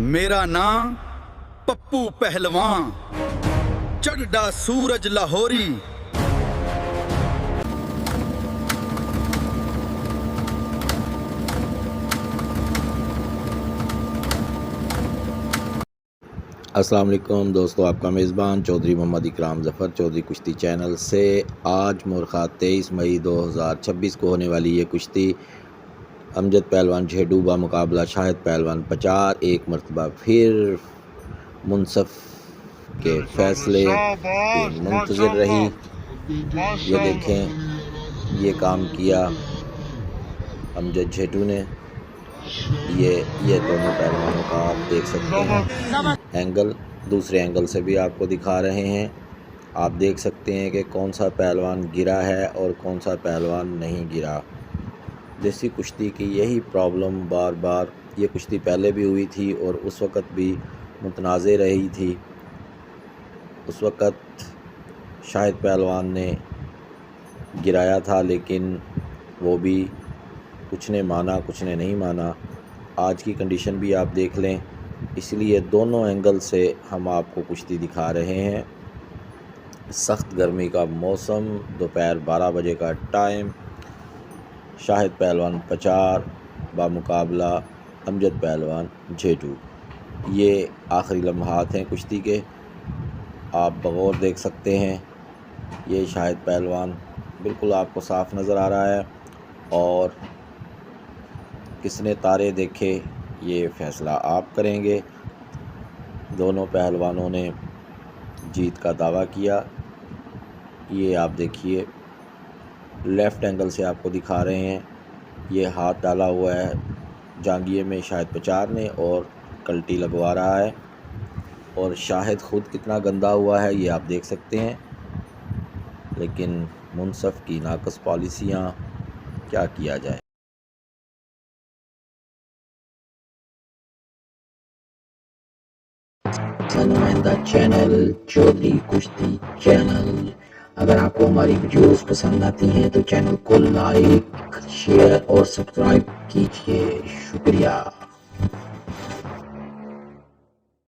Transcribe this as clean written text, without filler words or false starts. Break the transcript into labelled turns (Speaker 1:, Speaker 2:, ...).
Speaker 1: मेरा नाम पप्पू पहलवान, चढ़दा सूरज लाहौरी।
Speaker 2: अस्सलाम वालेकुम दोस्तों, आपका मेज़बान चौधरी मोहम्मद इकराम ज़फ़र चौधरी कुश्ती चैनल से आज मुरखा 23 मई 2026 को होने वाली ये कुश्ती अमजद पहलवान झेडू बा मुकाबला शाहिद पहलवान पचार एक मरतबा फिर मुनसफ के फैसले के मुंतज़िर रही। ये देखें, ये काम किया अमजद झेडू ने। ये दोनों पहलवानों का आप देख सकते हैं एंगल, दूसरे एंगल से भी आपको दिखा रहे हैं। आप देख सकते हैं कि कौन सा पहलवान गिरा है और कौन सा पहलवान नहीं गिरा। देसी कुश्ती की यही प्रॉब्लम बार बार, ये कुश्ती पहले भी हुई थी और उस वक़्त भी मुतनाज़े रही थी। उस वक़्त शाहिद पहलवान ने गिराया था, लेकिन वो भी कुछ ने माना कुछ ने नहीं माना। आज की कंडीशन भी आप देख लें, इसलिए दोनों एंगल से हम आपको कुश्ती दिखा रहे हैं। सख्त गर्मी का मौसम, दोपहर 12 बजे का टाइम, शाहिद पहलवान पचार बामुकाबला अमजद पहलवान झेडू। ये आखिरी लम्हात हैं कुश्ती के, आप बगौर देख सकते हैं। ये शाहिद पहलवान बिल्कुल आपको साफ़ नज़र आ रहा है और किसने तारे देखे ये फ़ैसला आप करेंगे। दोनों पहलवानों ने जीत का दावा किया। ये आप देखिए, लेफ़्ट एंगल से आपको दिखा रहे हैं। ये हाथ डाला हुआ है जांघिए में शाहिद पचार ने और कल्टी लगवा रहा है, और शाहिद ख़ुद कितना गंदा हुआ है ये आप देख सकते हैं। लेकिन मुनसफ की नाक़स पॉलिसियाँ, क्या किया जाए।
Speaker 3: नुमाइंदा चैनल चौधरी कुश्ती चैनल। अगर आपको हमारी वीडियोस पसंद आती हैं तो चैनल को लाइक, शेयर और सब्सक्राइब कीजिए। शुक्रिया।